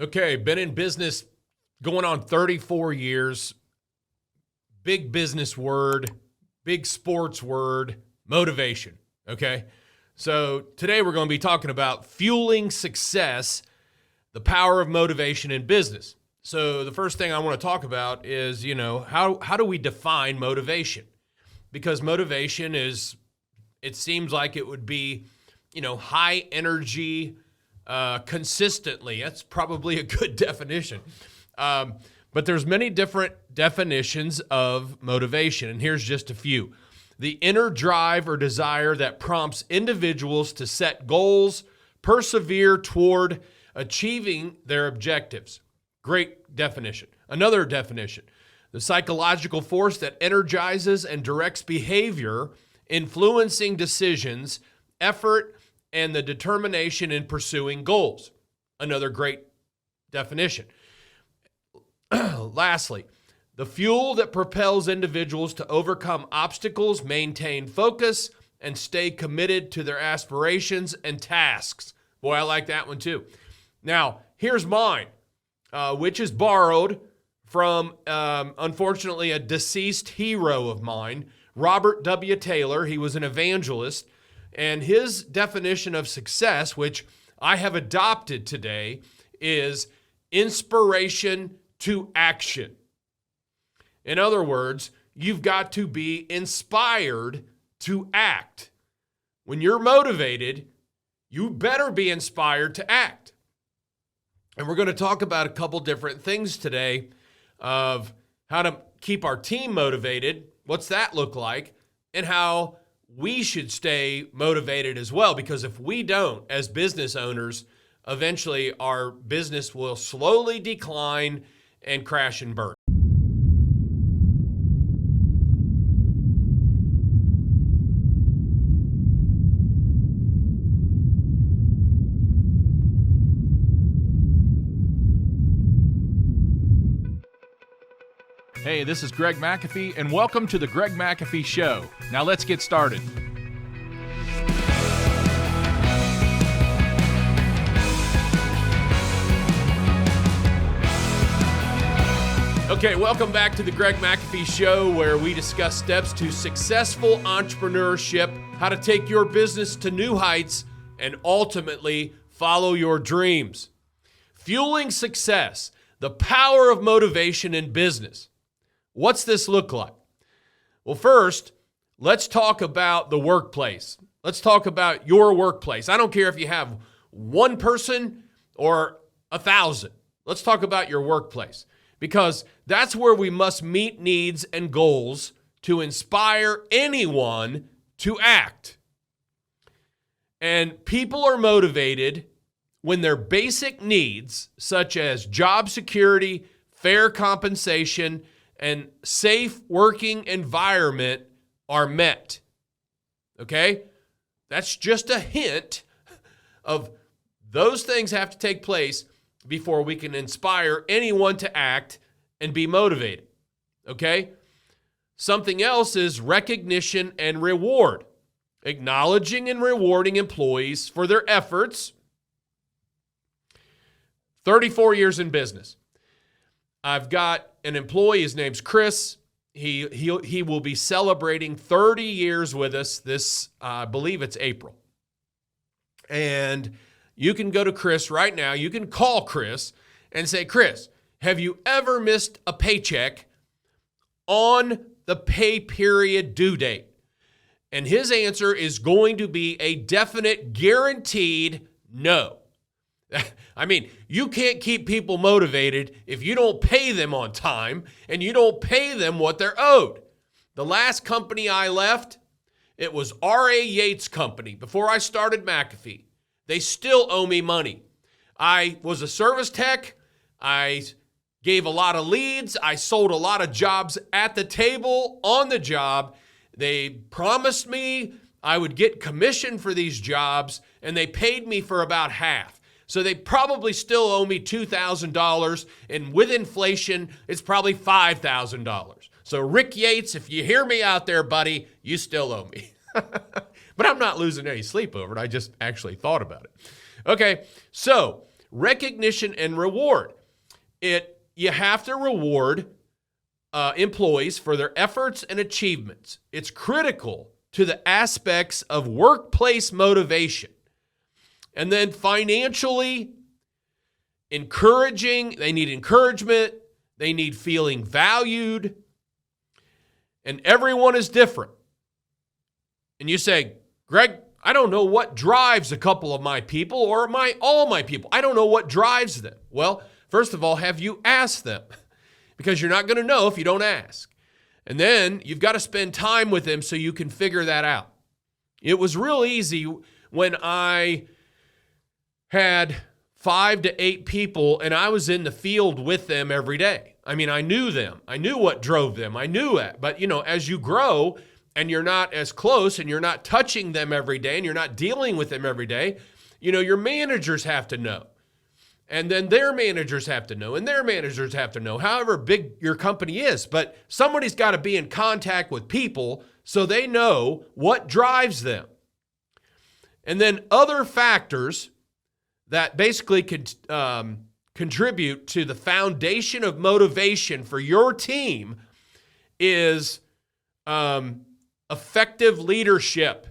Okay, been in business going on 34 years. Big business word, big sports word, motivation, okay? So today we're going to be talking about fueling success, the power of motivation in business. So the first thing I want to talk about is, how do we define motivation? Because motivation is, it seems like it would be, high energy, consistently. That's probably a good definition. But there's many different definitions of motivation, and here's just a few. The inner drive or desire that prompts individuals to set goals, persevere toward achieving their objectives. Great definition. Another definition, the psychological force that energizes and directs behavior, influencing decisions, effort, and the determination in pursuing goals. Another great definition. Lastly, the fuel that propels individuals to overcome obstacles, maintain focus, and stay committed to their aspirations and tasks. Boy, I like that one too. Now, here's mine, which is borrowed from, unfortunately, a deceased hero of mine, Robert W. Taylor. He was an evangelist, and his definition of success, which I have adopted today, is inspiration to action. In other words, you've got to be inspired to act. When you're motivated, you better be inspired to act. And we're going to talk about a couple different things today of how to keep our team motivated, what's that look like, and how we should stay motivated as well. Because if we don't, as business owners, eventually our business will slowly decline and crash and burn. Hey, this is Greg McAfee, and welcome to the Greg McAfee Show. Now let's get started. Okay, welcome back to the Greg McAfee Show, where we discuss steps to successful entrepreneurship, how to take your business to new heights, and ultimately follow your dreams. Fueling success, the power of motivation in business. What's this look like? Well, first, let's talk about the workplace. Let's talk about your workplace. I don't care if you have one person or 1,000. Let's talk about your workplace, because that's where we must meet needs and goals to inspire anyone to act. And people are motivated when their basic needs, such as job security, fair compensation, and safe working environment, are met. Okay? That's just a hint of those things have to take place before we can inspire anyone to act and be motivated. Okay? Something else is recognition and reward. Acknowledging and rewarding employees for their efforts. 34 years in business. I've got an employee, his name's Chris. He will be celebrating 30 years with us this, I believe it's April. And you can go to Chris right now. You can call Chris and say, Chris, have you ever missed a paycheck on the pay period due date? And his answer is going to be a definite, guaranteed no. I mean, you can't keep people motivated if you don't pay them on time and you don't pay them what they're owed. The last company I left, it was R.A. Yates Company. Before I started McAfee, they still owe me money. I was a service tech. I gave a lot of leads. I sold a lot of jobs at the table, on the job. They promised me I would get commission for these jobs, and they paid me for about half. So they probably still owe me $2,000, and with inflation, it's probably $5,000. So Rick Yates, if you hear me out there, buddy, you still owe me. But I'm not losing any sleep over it. I just actually thought about it. Okay, so recognition and reward. You have to reward employees for their efforts and achievements. It's critical to the aspects of workplace motivation. And then financially, encouraging, they need encouragement, they need feeling valued, and everyone is different. And you say, Greg, I don't know what drives a couple of my people or all my people. I don't know what drives them. Well, first of all, have you asked them? Because you're not going to know if you don't ask. And then you've got to spend time with them so you can figure that out. It was real easy when I had 5 to 8 people and I was in the field with them every day. I mean, I knew them. I knew what drove them. I knew it. But, as you grow and you're not as close and you're not touching them every day and you're not dealing with them every day, your managers have to know. And then their managers have to know, and their managers have to know, however big your company is. But somebody's got to be in contact with people so they know what drives them. And then other factors that basically could contribute to the foundation of motivation for your team is effective leadership.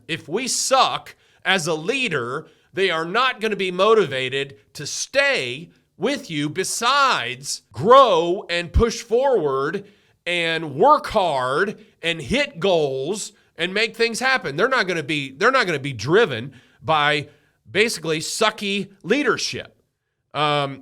If we suck as a leader, they are not going to be motivated to stay with you, besides grow and push forward and work hard and hit goals and make things happen. They're not going to be driven by basically sucky leadership.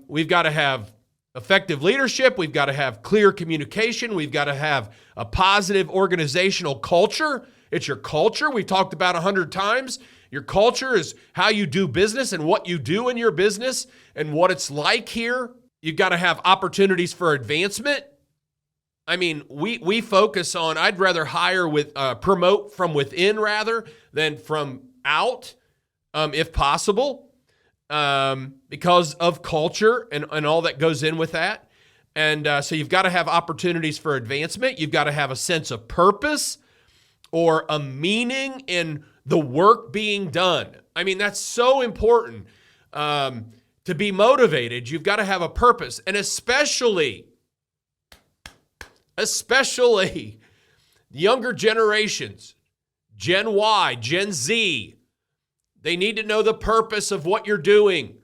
We've got to have effective leadership. We've got to have clear communication. We've got to have a positive organizational culture. It's your culture. We've talked about 100 times. Your culture is how you do business and what you do in your business and what it's like here. You've got to have opportunities for advancement. I mean, we focus on, I'd rather hire promote from within rather than from out, if possible, because of culture and all that goes in with that. And so you've got to have opportunities for advancement. You've got to have a sense of purpose or a meaning in the work being done. I mean, that's so important to be motivated. You've got to have a purpose. And especially younger generations, Gen Y, Gen Z, they need to know the purpose of what you're doing.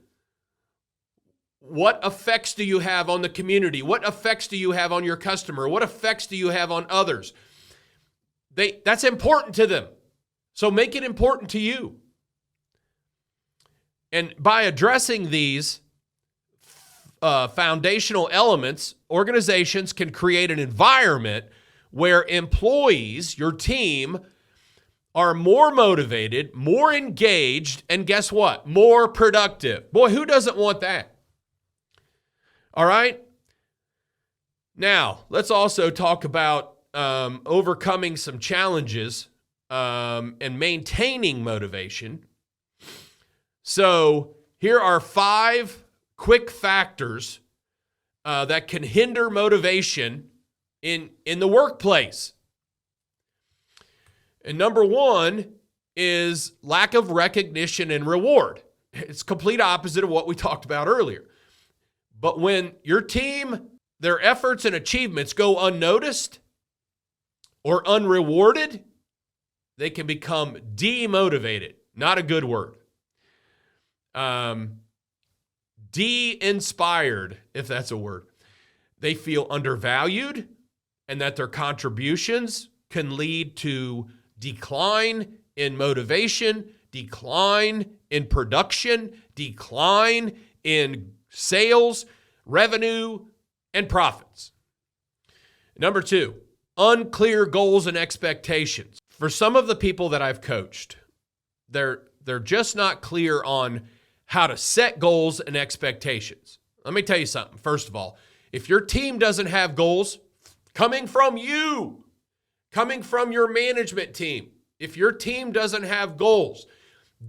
What effects do you have on the community? What effects do you have on your customer? What effects do you have on others? That's important to them. So make it important to you. And by addressing these foundational elements, organizations can create an environment where employees, your team, are more motivated, more engaged, and guess what? More productive. Boy, who doesn't want that? All right? Now, let's also talk about overcoming some challenges and maintaining motivation. So here are 5 quick factors that can hinder motivation in the workplace. And number 1 is lack of recognition and reward. It's complete opposite of what we talked about earlier. But when your team, their efforts and achievements go unnoticed or unrewarded, they can become demotivated. Not a good word. De-inspired, if that's a word. They feel undervalued and that their contributions can lead to decline in motivation, decline in production, decline in sales, revenue, and profits. Number 2, unclear goals and expectations. For some of the people that I've coached, they're just not clear on how to set goals and expectations. Let me tell you something. First of all, if your team doesn't have goals coming from you, coming from your management team, if your team doesn't have goals,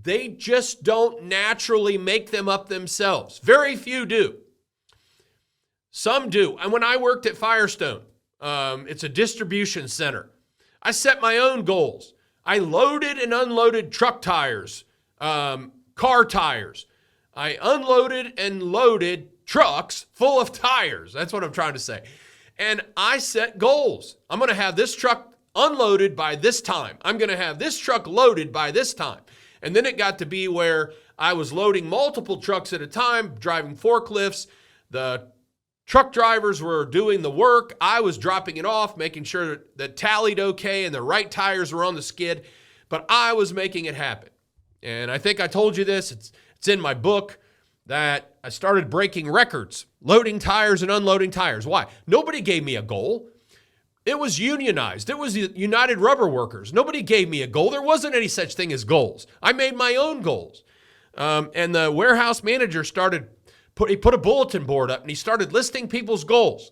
they just don't naturally make them up themselves. Very few do. Some do. And when I worked at Firestone, it's a distribution center, I set my own goals. I loaded and unloaded truck tires, car tires. I unloaded and loaded trucks full of tires. That's what I'm trying to say. And I set goals. I'm going to have this truck unloaded by this time. I'm going to have this truck loaded by this time. And then it got to be where I was loading multiple trucks at a time, driving forklifts. The truck drivers were doing the work. I was dropping it off, making sure that tallied okay and the right tires were on the skid. But I was making it happen. And I think I told you this. It's in my book that I started breaking records, loading tires and unloading tires. Why? Nobody gave me a goal. It was unionized. It was the United Rubber Workers. Nobody gave me a goal. There wasn't any such thing as goals. I made my own goals. And the warehouse manager he put a bulletin board up and he started listing people's goals.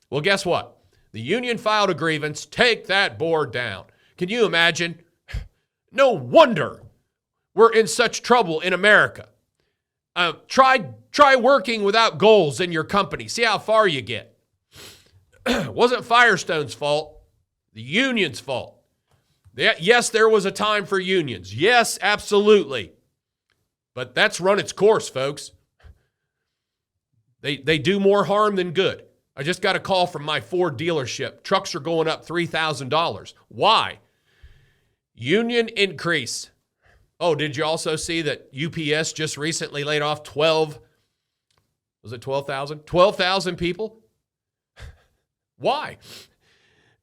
Well, guess what? The union filed a grievance. Take that board down. Can you imagine? No wonder we're in such trouble in America. Try working without goals in your company. See how far you get. Wasn't Firestone's fault. The union's fault. Yes, there was a time for unions. Yes, absolutely. But that's run its course, folks. They do more harm than good. I just got a call from my Ford dealership. Trucks are going up $3,000. Why? Union increase. Oh, did you also see that UPS just recently laid off 12,000? 12,000 people? Why?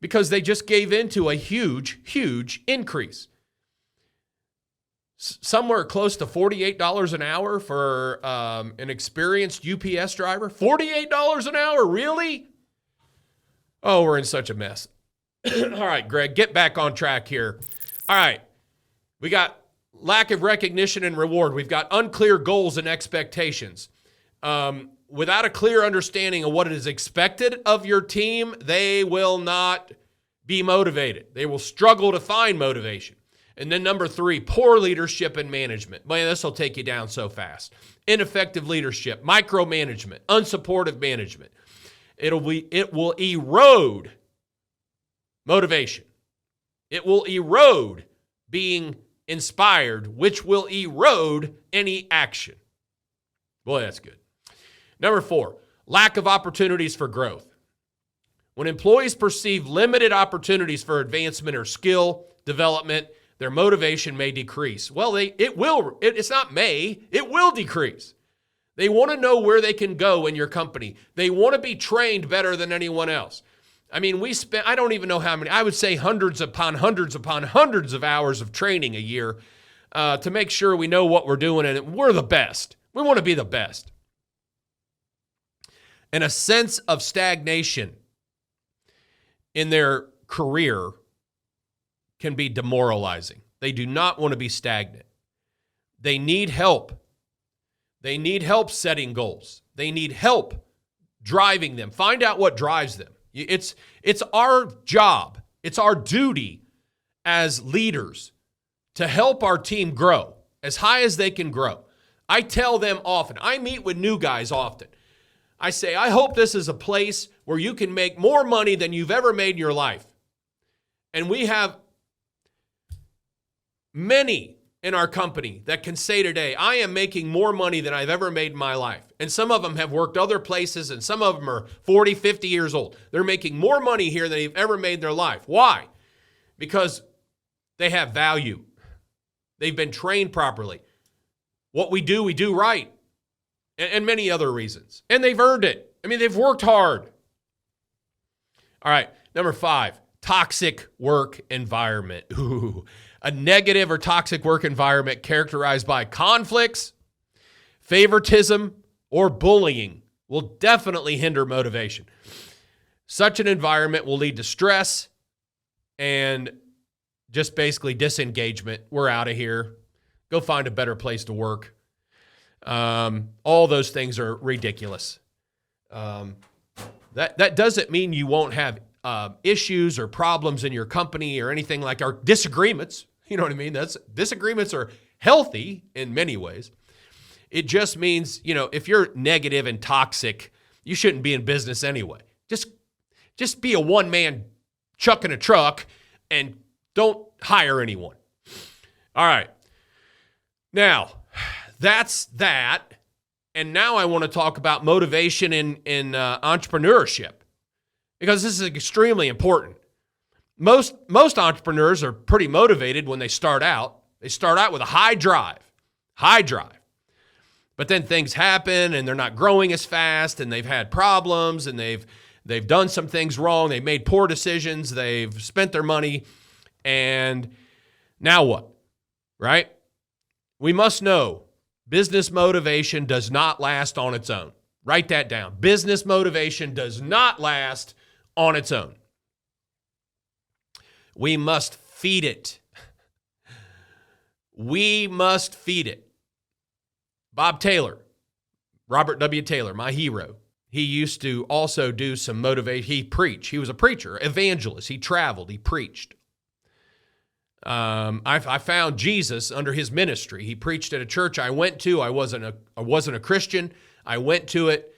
Because they just gave in to a huge, huge increase. Somewhere close to $48 an hour for an experienced UPS driver. $48 an hour, really? Oh, we're in such a mess. All right, Greg, get back on track here. All right, we got lack of recognition and reward. We've got unclear goals and expectations. Without a clear understanding of what is expected of your team, they will not be motivated. They will struggle to find motivation. And then number 3, poor leadership and management. Man, this will take you down so fast. Ineffective leadership, micromanagement, unsupportive management. It will erode motivation. It will erode being inspired, which will erode any action. Boy, that's good. Number 4, lack of opportunities for growth. When employees perceive limited opportunities for advancement or skill development, their motivation may decrease. Well, it will decrease. They want to know where they can go in your company. They want to be trained better than anyone else. I mean, I don't even know how many, I would say hundreds upon hundreds upon hundreds of hours of training a year to make sure we know what we're doing and we're the best. We want to be the best. And a sense of stagnation in their career can be demoralizing. They do not want to be stagnant. They need help. They need help setting goals. They need help driving them. Find out what drives them. It's our job. It's our duty as leaders to help our team grow as high as they can grow. I tell them often. I meet with new guys often. I say, I hope this is a place where you can make more money than you've ever made in your life. And we have many in our company that can say today, I am making more money than I've ever made in my life. And some of them have worked other places, and some of them are 40, 50 years old. They're making more money here than they've ever made in their life. Why? Because they have value. They've been trained properly. What we do right. And many other reasons. And they've earned it. I mean, they've worked hard. All right, number 5, toxic work environment. Ooh, a negative or toxic work environment characterized by conflicts, favoritism, or bullying will definitely hinder motivation. Such an environment will lead to stress and just basically disengagement. We're out of here. Go find a better place to work. All those things are ridiculous. That doesn't mean you won't have issues or problems in your company or anything like our disagreements. You know what I mean? Disagreements are healthy in many ways. It just means, if you're negative and toxic, you shouldn't be in business anyway. Just be a one-man chuck in a truck and don't hire anyone. All right. Now, that's that. And now I want to talk about motivation in entrepreneurship, because this is extremely important. Most entrepreneurs are pretty motivated when they start out. They start out with a high drive. But then things happen and they're not growing as fast, and they've had problems, and they've done some things wrong. They've made poor decisions. They've spent their money. And now what? Right? We must know business motivation does not last on its own. Write that down. Business motivation does not last on its own. We must feed it. We must feed it. Bob Taylor, Robert W. Taylor, my hero, he used to also do some motivation. He preached. He was a preacher, evangelist. He traveled. He preached. I found Jesus under his ministry. He preached at a church I went to. I wasn't a Christian. I went to it,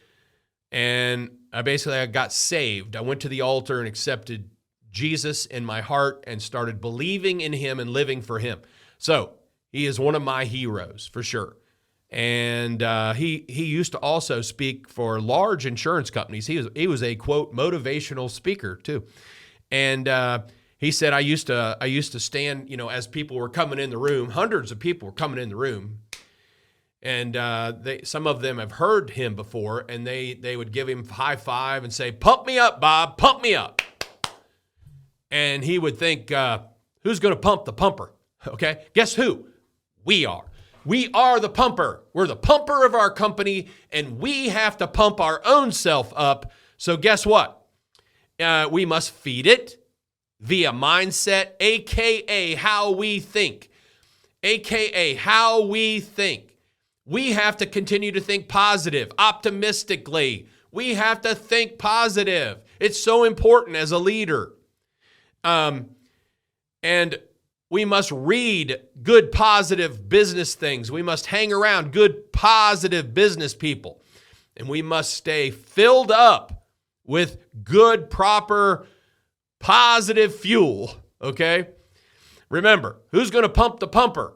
and I got saved. I went to the altar and accepted Jesus in my heart and started believing in him and living for him. So he is one of my heroes for sure. And he used to also speak for large insurance companies. He was a, quote, motivational speaker too. And he said, I used to stand, as people were coming in the room, hundreds of people were coming in the room, and some of them have heard him before, and they would give him a high five and say, "Pump me up, Bob, pump me up." And he would think, who's going to pump the pumper? Okay, guess who? We are. We are the pumper. We're the pumper of our company, and we have to pump our own self up. So guess what? We must feed it via mindset, AKA how we think. AKA how we think. We have to continue to think positive, optimistically. We have to think positive. It's so important as a leader. And we must read good, positive business things. We must hang around good, positive business people. And we must stay filled up with good, proper, positive fuel, okay? Remember, who's going to pump the pumper?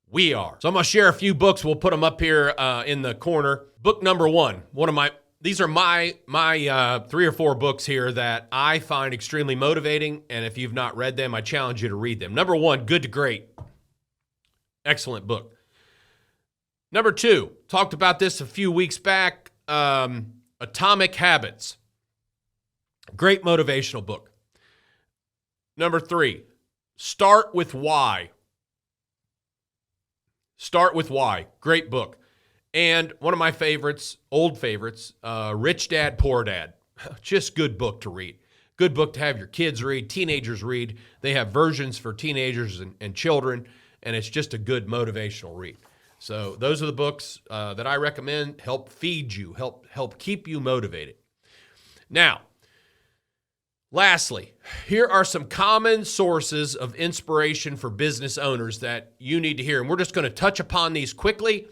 We are. So I'm going to share a few books. We'll put them up here in the corner. Book number one, these are my 3 or 4 books here that I find extremely motivating, and if you've not read them, I challenge you to read them. Number 1, Good to Great. Excellent book. Number 2, talked about this a few weeks back, Atomic Habits. Great motivational book. Number 3, Start with Why. Start with Why. Great book. And one of my favorites, old favorites, Rich Dad, Poor Dad. Just good book to read. Good book to have your kids read, teenagers read. They have versions for teenagers and children, and it's just a good motivational read. So those are the books that I recommend. Help feed you, help keep you motivated. Now, lastly, here are some common sources of inspiration for business owners that you need to hear. And we're just going to touch upon these quickly,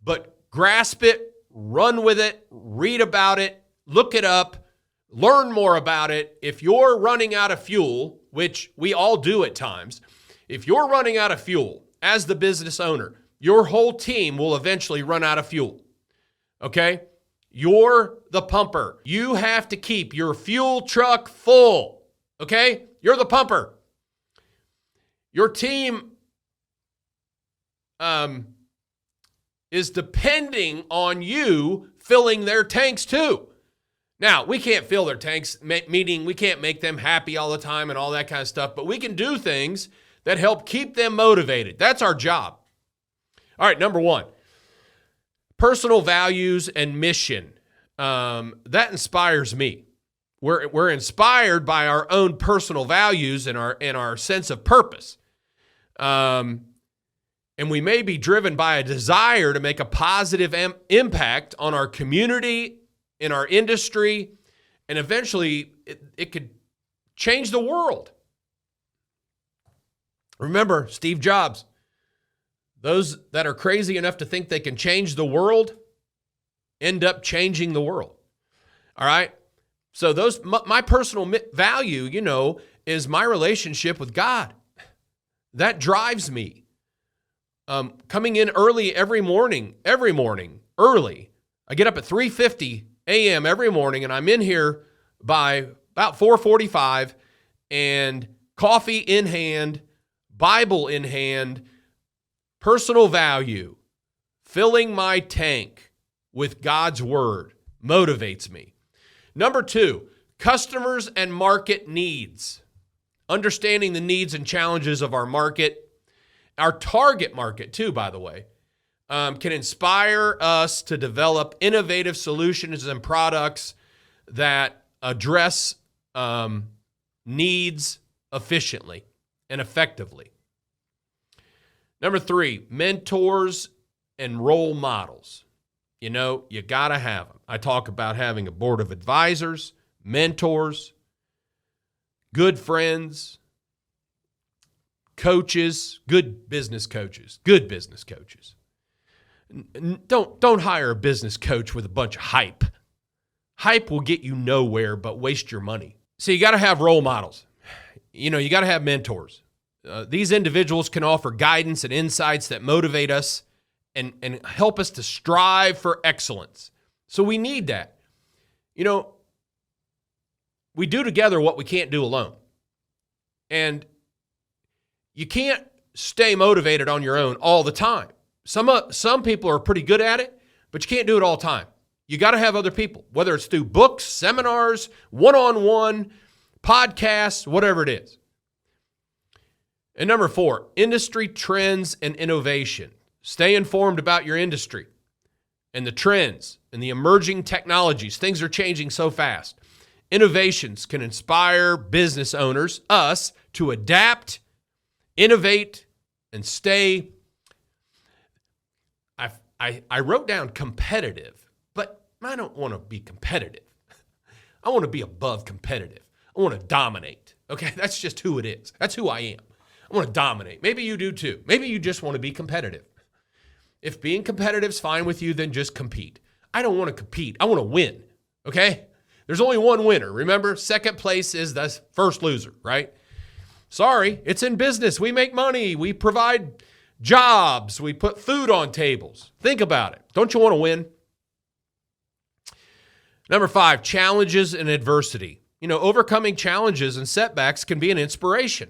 but grasp it, run with it, read about it, look it up, learn more about it. If you're running out of fuel, which we all do at times, if you're running out of fuel as the business owner, your whole team will eventually run out of fuel. Okay? You're the pumper. You have to keep your fuel truck full. Okay? You're the pumper. Your team is depending on you filling their tanks too. Now, we can't fill their tanks, meaning we can't make them happy all the time and all that kind of stuff, but we can do things that help keep them motivated. That's our job. All right, number 1, personal values and mission. That inspires me. We're inspired by our own personal values and our sense of purpose. And we may be driven by a desire to make a positive impact on our community, in our industry, and eventually it could change the world. Remember, Steve Jobs, those that are crazy enough to think they can change the world end up changing the world. All right? So my personal value, is my relationship with God. That drives me. Coming in early every morning, early. I get up at 3:50 a.m. every morning, and I'm in here by about 4:45, and coffee in hand, Bible in hand, personal value, filling my tank with God's word motivates me. Number 2, customers and market needs. Understanding the needs and challenges of our market, our target market too, by the way, can inspire us to develop innovative solutions and products that address needs efficiently and effectively. Number 3, mentors and role models. You know, you got to have them. I talk about having a board of advisors, mentors, good friends, coaches, good business coaches. Don't hire a business coach with a bunch of hype. Hype will get you nowhere but waste your money. So you got to have role models. You know, you got to have mentors. These individuals can offer guidance and insights that motivate us and help us to strive for excellence. So we need that. You know, we do together what we can't do alone. And you can't stay motivated on your own all the time. Some people are pretty good at it, but you can't do it all the time. You got to have other people, whether it's through books, seminars, one-on-one, podcasts, whatever it is. And number 4, industry trends and innovation. Stay informed about your industry and the trends and the emerging technologies. Things are changing so fast. Innovations can inspire business owners, us, to adapt, innovate, and stay. I wrote down competitive, but I don't want to be competitive. I want to be above competitive. I want to dominate. Okay, that's just who it is. That's who I am. I want to dominate. Maybe you do too. Maybe you just want to be competitive. If being competitive is fine with you, then just compete. I don't want to compete. I want to win. Okay? There's only one winner. Remember, second place is the first loser, right? Sorry, it's in business. We make money. We provide jobs. We put food on tables. Think about it. Don't you want to win? Number 5, challenges and adversity. You know, overcoming challenges and setbacks can be an inspiration.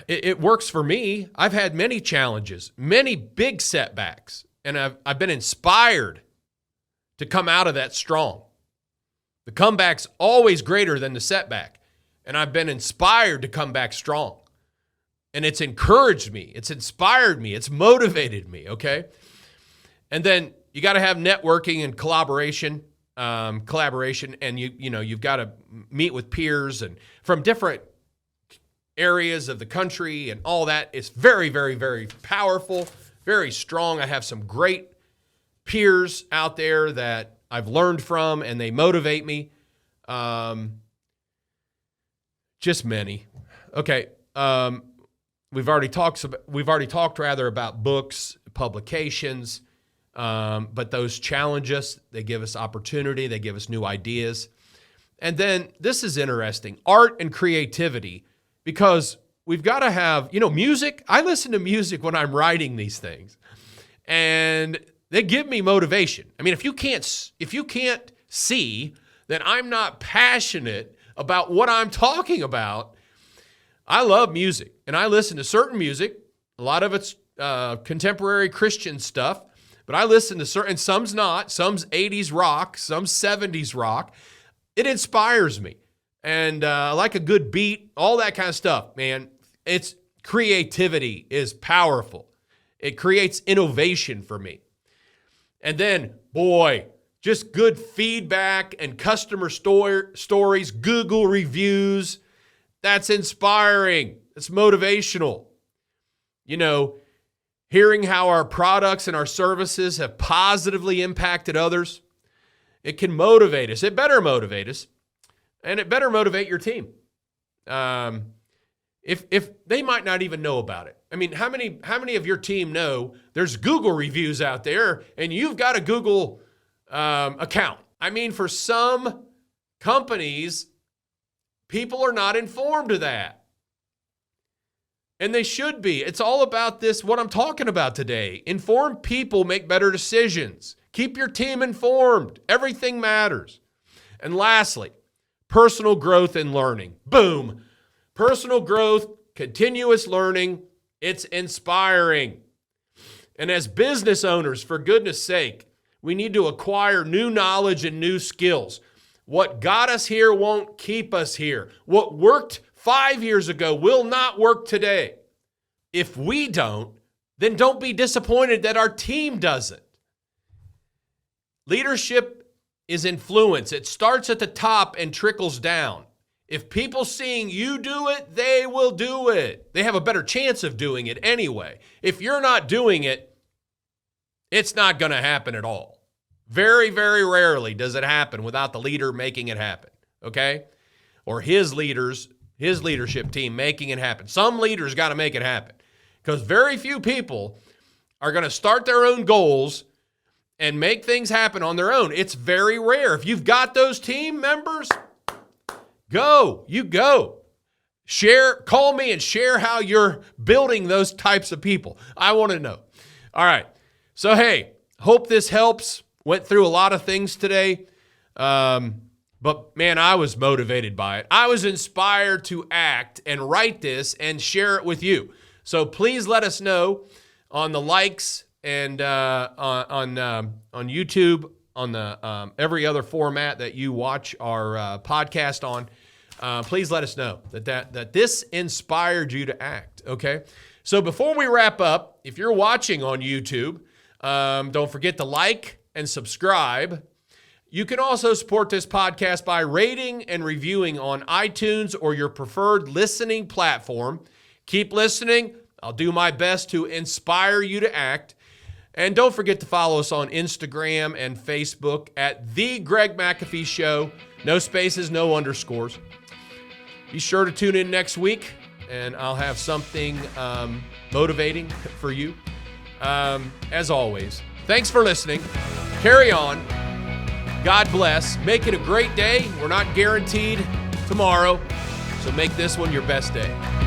It works for me. I've had many challenges, many big setbacks, and I've been inspired to come out of that strong. The comeback's always greater than the setback, and I've been inspired to come back strong. And it's encouraged me. It's inspired me. It's motivated me, okay? And then you got to have networking and collaboration, and you've got to meet with peers and from different areas of the country and all that. It's very, very, very powerful, very strong. I have some great peers out there that I've learned from, and they motivate me. Just many. Okay. We've already talked about books, publications, but those challenge us. They give us opportunity. They give us new ideas. And then this is interesting, art and creativity. Because we've got to have, music. I listen to music when I'm writing these things, and they give me motivation. I mean, if you can't see that I'm not passionate about what I'm talking about, I love music, and I listen to certain music. A lot of it's contemporary Christian stuff, but I listen to certain. Some's not. Some's 80s rock. Some's 70s rock. It inspires me. And I like a good beat, all that kind of stuff, man. It's creativity is powerful. It creates innovation for me. And then, boy, just good feedback and customer stories, Google reviews. That's inspiring. It's motivational. Hearing how our products and our services have positively impacted others, it can motivate us. It better motivate us. And it better motivate your team. If they might not even know about it. I mean, how many of your team know there's Google reviews out there and you've got a Google account? I mean, for some companies, people are not informed of that. And they should be. It's all about this, what I'm talking about today. Informed people make better decisions. Keep your team informed. Everything matters. And lastly, personal growth and learning. Boom. Personal growth, continuous learning. It's inspiring. And as business owners, for goodness sake, we need to acquire new knowledge and new skills. What got us here won't keep us here. What worked 5 years ago will not work today. If we don't, then don't be disappointed that our team doesn't. Leadership is influence. It starts at the top and trickles down. If people seeing you do it, they will do it. They have a better chance of doing it anyway. If you're not doing it, it's not going to happen at all. Very, very rarely does it happen without the leader making it happen, okay? Or his leadership team making it happen. Some leaders got to make it happen because very few people are going to start their own goals and make things happen on their own. It's very rare. If you've got those team members, go. Call me and share how you're building those types of people. I want to know. All right. So, hey, hope this helps. Went through a lot of things today. But man, I was motivated by it. I was inspired to act and write this and share it with you. So please let us know on the likes and on YouTube, on the every other format that you watch our podcast on. Please let us know that this inspired you to act. Okay. So before we wrap up, if you're watching on YouTube, don't forget to like and subscribe. You can also support this podcast by rating and reviewing on iTunes or your preferred listening platform. Keep listening. I'll do my best to inspire you to act. And don't forget to follow us on Instagram and Facebook at The Greg McAfee Show. No spaces, no underscores. Be sure to tune in next week, and I'll have something motivating for you. As always, thanks for listening. Carry on. God bless. Make it a great day. We're not guaranteed tomorrow, so make this one your best day.